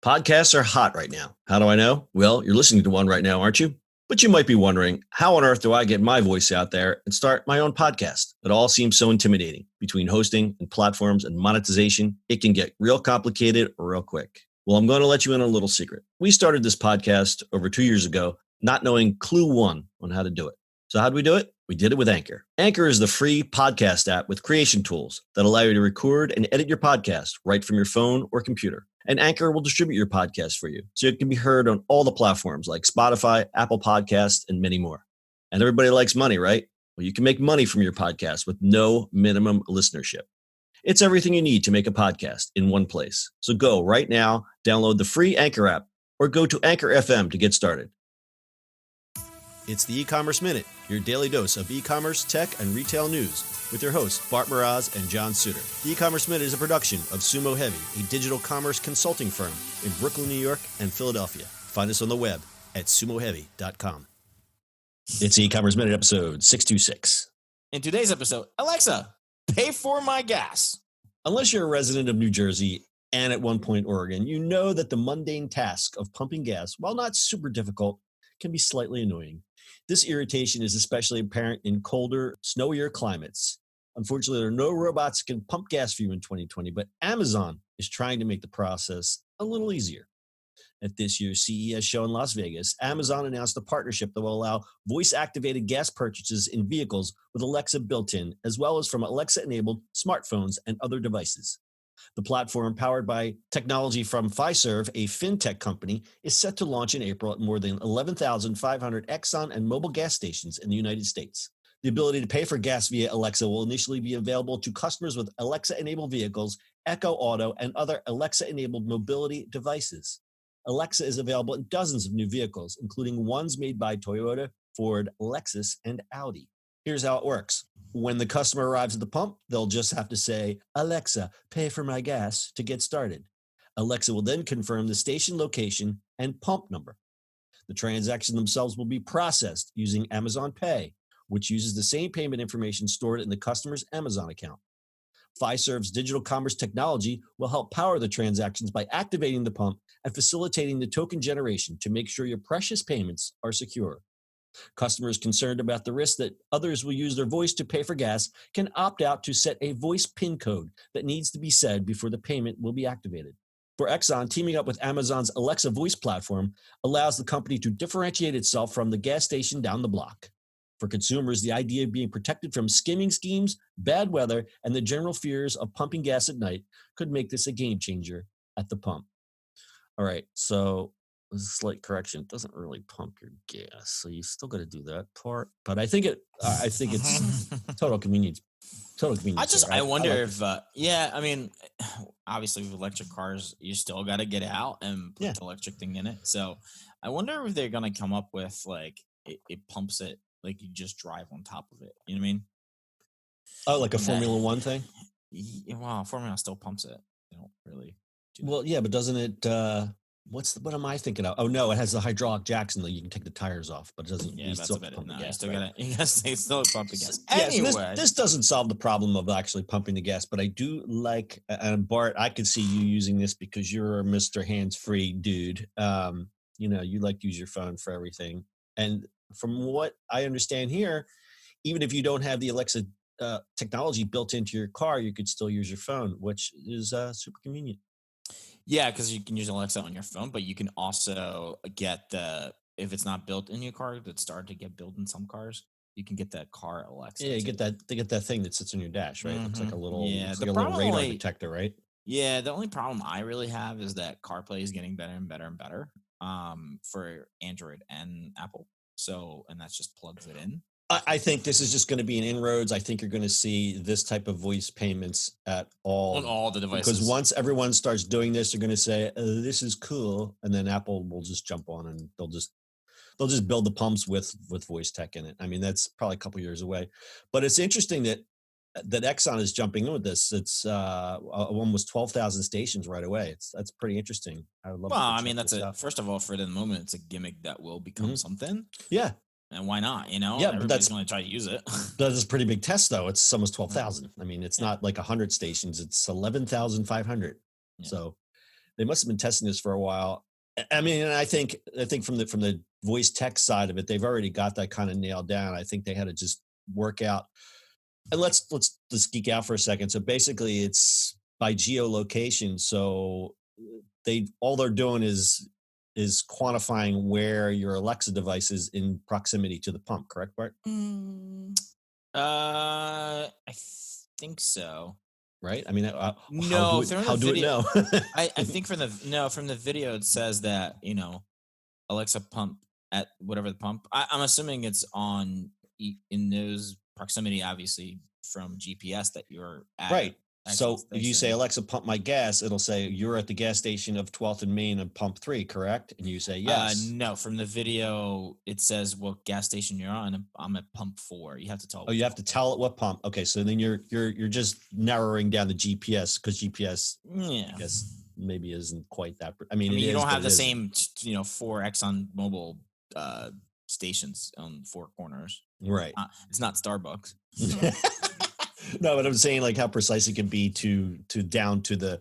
Podcasts are hot right now. How do I know? Well, you're listening to one right now, aren't you? But you might be wondering, how on earth do I get my voice out there and start my own podcast? It all seems so intimidating. Between hosting and platforms and monetization, it can get real complicated real quick. Well, I'm going to let you in on a little secret. We started this podcast over 2 years ago, not knowing clue one on how to do it. So how do we do it? We did it with Anchor. Anchor is the free podcast app with creation tools that allow you to record and edit your podcast right from your phone or computer. And Anchor will distribute your podcast for you, so it can be heard on all the platforms like Spotify, Apple Podcasts, and many more. And everybody likes money, right? Well, you can make money from your podcast with no minimum listenership. It's everything you need to make a podcast in one place. So go right now, download the free Anchor app, or go to Anchor FM to get started. It's the E-Commerce Minute, your daily dose of e-commerce, tech, and retail news with your hosts, Bart Mraz and John Suter. The E-Commerce Minute is a production of Sumo Heavy, a digital commerce consulting firm in Brooklyn, New York, and Philadelphia. Find us on the web at sumoheavy.com. It's the E-Commerce Minute, episode 626. In today's episode, Alexa, pay for my gas. Unless you're a resident of New Jersey and at one point Oregon, you know that the mundane task of pumping gas, while not super difficult, can be slightly annoying. This irritation is especially apparent in colder, snowier climates. Unfortunately, there are no robots that can pump gas for you in 2020, but Amazon is trying to make the process a little easier. At this year's CES show in Las Vegas, Amazon announced a partnership that will allow voice-activated gas purchases in vehicles with Alexa built in, as well as from Alexa-enabled smartphones and other devices. The platform, powered by technology from Fiserv, a fintech company, is set to launch in April at more than 11,500 Exxon and Mobil gas stations in the United States. The ability to pay for gas via Alexa will initially be available to customers with Alexa-enabled vehicles, Echo Auto, and other Alexa-enabled mobility devices. Alexa is available in dozens of new vehicles, including ones made by Toyota, Ford, Lexus, and Audi. Here's how it works. When the customer arrives at the pump, they'll just have to say, Alexa, pay for my gas to get started. Alexa will then confirm the station location and pump number. The transactions themselves will be processed using Amazon Pay, which uses the same payment information stored in the customer's Amazon account. Fiserv's digital commerce technology will help power the transactions by activating the pump and facilitating the token generation to make sure your precious payments are secure. Customers concerned about the risk that others will use their voice to pay for gas can opt out to set a voice PIN code that needs to be said before the payment will be activated. For Exxon, teaming up with Amazon's Alexa voice platform allows the company to differentiate itself from the gas station down the block. For consumers, the idea of being protected from skimming schemes, bad weather, and the general fears of pumping gas at night could make this a game changer at the pump. All right, so a slight correction. It doesn't really pump your gas, so you still got to do that part. But I think it's total convenience. Total convenience. I wonder if I mean, obviously with electric cars, you still got to get out and put the electric thing in it. So I wonder if they're gonna come up with like it pumps it like you just drive on top of it. You know what I mean? Oh, like a Formula One thing? Well, Formula still pumps it. They don't really do that. Well, yeah, but doesn't it? What am I thinking of? Oh no, it has the hydraulic jacks and you can take the tires off, but it doesn't. Yeah, that's about it. No, gas, you still right? gotta still pump the gas. Anyway, so this doesn't solve the problem of actually pumping the gas, but I do like. And Bart, I could see you using this because you're a Mr. Hands-free dude. You like to use your phone for everything. And from what I understand here, even if you don't have the Alexa technology built into your car, you could still use your phone, which is super convenient. Yeah, because you can use Alexa on your phone, but you can also get if it's not built in your car, that's starting to get built in some cars. You can get that car Alexa. Yeah, they get that thing that sits on your dash, right? Mm-hmm. It looks like a little, the little radar detector, right? Yeah, the only problem I really have is that CarPlay is getting better and better and better for Android and Apple. So, and that just plugs it in. I think this is just going to be an inroads. I think you're going to see this type of voice payments on all the devices. Because once everyone starts doing this, they're going to say, this is cool. And then Apple will just jump on and they'll just build the pumps with voice tech in it. I mean, that's probably a couple years away. But it's interesting that Exxon is jumping in with this. It's almost 12,000 stations right away. That's pretty interesting. I would love. Well, I mean, first of all, for the moment, it's a gimmick that will become something. Yeah. And why not? Yeah, everybody's going to try to use it. That's a pretty big test, though. It's almost 12,000. I mean, it's not like 100 stations. It's 11,500. Yeah. So They must have been testing this for a while. I mean, and I think from the voice text side of it, they've already got that kind of nailed down. I think they had to just work out. And let's geek out for a second. So basically, it's by geolocation. So all they're doing is quantifying where your Alexa device is in proximity to the pump. Correct, Bart? I think so. Right? I mean, no, how do it know? I think from the video it says that Alexa pump at whatever the pump. I'm assuming it's on in those proximity, obviously from GPS that you're at. Right. So if you say, Alexa, pump my gas, it'll say you're at the gas station of 12th and Main and pump 3, correct? And you say yes. No, from the video, it says what gas station you're on. I'm at pump 4. You have to tell. Oh, you have to tell it what pump. Okay, so then you're just narrowing down the GPS because GPS, I guess, maybe isn't quite that. I mean, you don't have the same, 4 Exxon Mobil stations on 4 corners. Right. It's not Starbucks. No, but I'm saying like how precise it can be to down to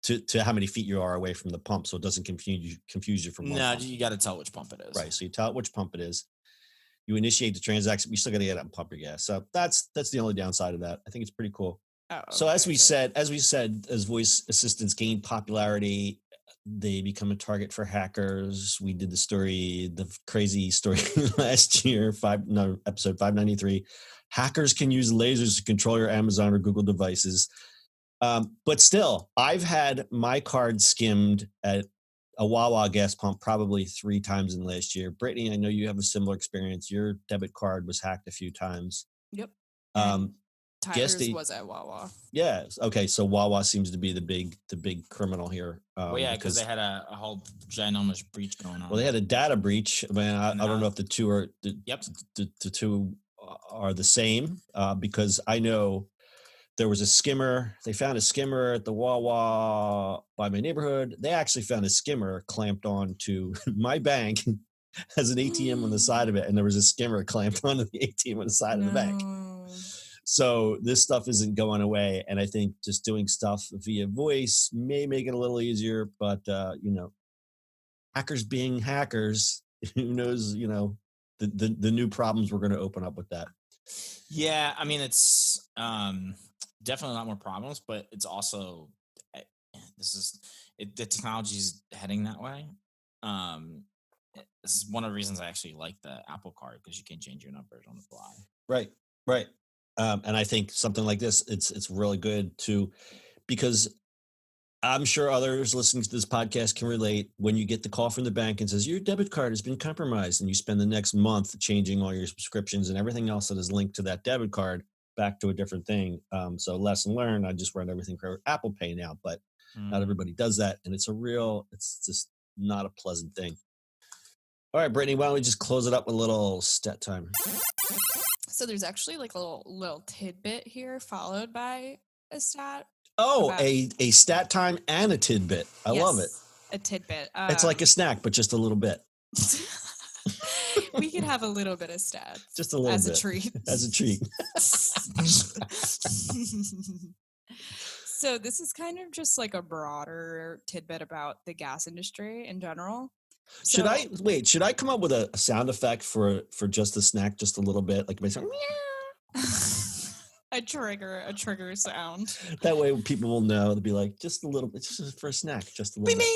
to how many feet you are away from the pump, so it doesn't confuse you from one pump. You got to tell which pump it is. Right. So you tell it which pump it is. You initiate the transaction. You still got to get out and pump your gas. So that's the only downside of that. I think it's pretty cool. Oh, okay, so as we said, as voice assistants gain popularity, they become a target for hackers. We did the crazy story last year, episode 593. Hackers can use lasers to control your Amazon or Google devices. But still, I've had my card skimmed at a Wawa gas pump probably 3 times in the last year. Brittany, I know you have a similar experience. Your debit card was hacked a few times. Yep. Tyler's was at Wawa. Yeah. Okay. So Wawa seems to be the big criminal here. Because they had a whole ginormous breach going on. Well, they had a data breach. I mean, I don't know if the two are the two are the same because I know there was a skimmer. They found a skimmer at the Wawa by my neighborhood. They actually found a skimmer clamped on to my bank has an ATM on the side of it, and there was a skimmer clamped onto the ATM on the side of the bank. So this stuff isn't going away, and I think just doing stuff via voice may make it a little easier. But hackers being hackers, who knows? The new problems we're going to open up with that. Yeah, I mean it's definitely a lot more problems, but it's also the technology is heading that way. This is one of the reasons I actually like the Apple Card because you can change your numbers on the fly. Right. And I think something like this, it's really good because I'm sure others listening to this podcast can relate when you get the call from the bank and says your debit card has been compromised, and you spend the next month changing all your subscriptions and everything else that is linked to that debit card back to a different thing. So lesson learned, I just run everything for Apple Pay now, but not everybody does that. And it's just not a pleasant thing. All right, Brittany, why don't we just close it up with a little stat time? So there's actually like a little tidbit here followed by a stat. Oh, a stat time and a tidbit. I love it. A tidbit. It's like a snack, but just a little bit. We could have a little bit of stats. Just a little bit. As a treat. As a treat. So this is kind of just like a broader tidbit about the gas industry in general. Should I come up with a sound effect for just the snack, just a little bit, like meow? a trigger sound. That way people will know. They'll be like, just a little bit, just for a snack, just a little bit.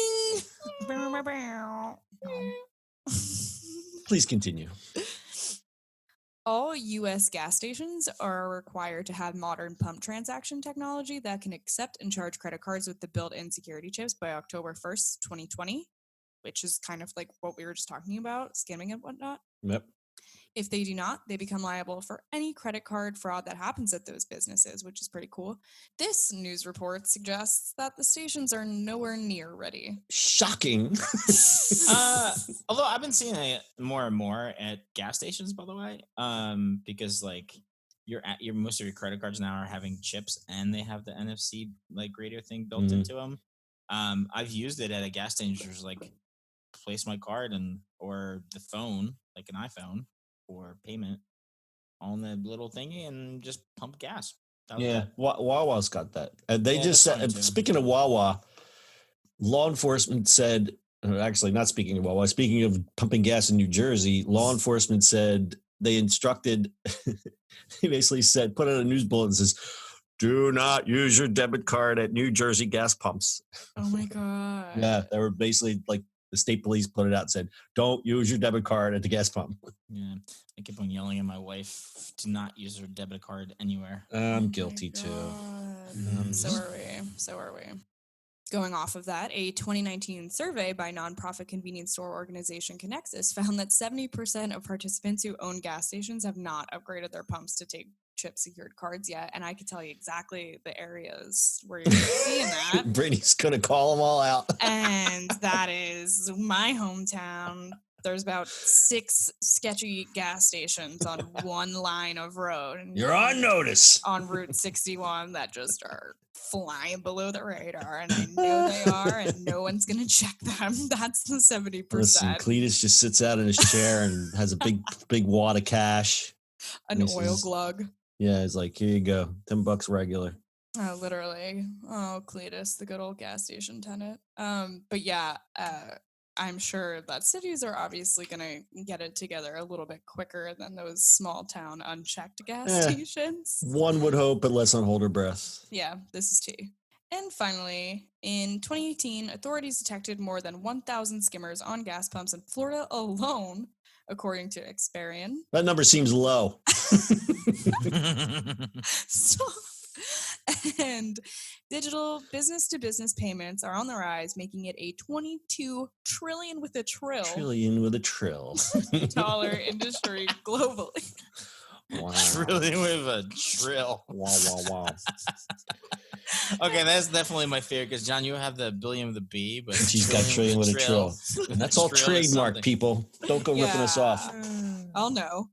Please continue. All U.S. gas stations are required to have modern pump transaction technology that can accept and charge credit cards with the built-in security chips by October 1st, 2020, which is kind of like what we were just talking about, skimming and whatnot. Yep. If they do not, they become liable for any credit card fraud that happens at those businesses, which is pretty cool. This news report suggests that the stations are nowhere near ready. Shocking. Although I've been seeing it more and more at gas stations, by the way, because like your most of your credit cards now are having chips and they have the NFC like radio thing built into them. I've used it at a gas station, just like place my card or the phone, like an iPhone, or payment on the little thingy and just pump gas. Yeah, Wawa's got that. They just said, speaking of Wawa, Law enforcement said, actually not speaking of Wawa, speaking of pumping gas in New Jersey, law enforcement said they instructed, they basically said, put out a news bulletin that says, do not use your debit card at New Jersey gas pumps. Oh my God. Yeah, they were basically like the state police put it out and said, don't use your debit card at the gas pump. Yeah, I keep on yelling at my wife to not use her debit card anywhere. I'm guilty too. So are we. Going off of that, a 2019 survey by nonprofit convenience store organization Connexus found that 70% of participants who own gas stations have not upgraded their pumps to take chip secured cards yet. And I can tell you exactly the areas where you're seeing that. Brady's going to call them all out. And that is my hometown. There's about 6 sketchy gas stations on one line of road. And you're on notice. On Route 61 that just are flying below the radar. And I know they are, and no one's going to check them. That's the 70%. Listen, Cletus just sits out in his chair and has a big wad of cash. An oil glug. Yeah, it's like, here you go, $10 regular. Oh, literally. Oh, Cletus, the good old gas station tenant. But yeah, I'm sure that cities are obviously going to get it together a little bit quicker than those small town unchecked gas stations. One would hope, but let's not hold our breath. Yeah, this is tea. And finally, in 2018, authorities detected more than 1,000 skimmers on gas pumps in Florida alone, according to Experian. That number seems low. And digital business-to-business payments are on the rise, making it a $22 trillion with a trill. Trillion with a trill. dollar industry globally. Wow. Trillion with a trill. Wow. Okay, that's definitely my favorite because John, you have the billion with a B, but she's got trillion with a trill. And that's all trademark, people. Don't go ripping us off. I'll know.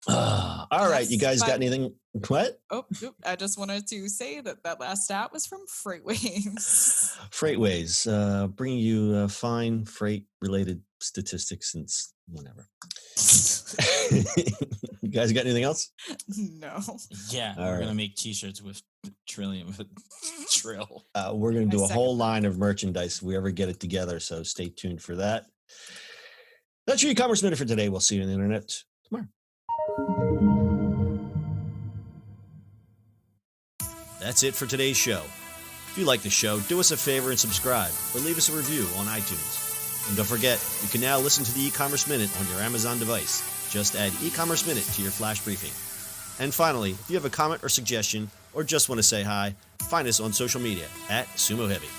All right, you guys got anything? What? Oh, I just wanted to say that last stat was from Freightways. Freightways, bringing you fine freight-related statistics since whenever. You guys got anything else? No. Yeah, we're going to make T-shirts with trillion with trill. We're going to do a whole line of merchandise if we ever get it together, so stay tuned for that. That's your e-commerce minute for today. We'll see you on the internet tomorrow. That's it for today's show. If you like the show, do us a favor and subscribe or leave us a review on iTunes. And don't forget, you can now listen to the e-commerce minute on your Amazon device. Just add e-commerce minute to your flash briefing. And finally, if you have a comment or suggestion or just want to say hi, find us on social media at Sumo Heavy.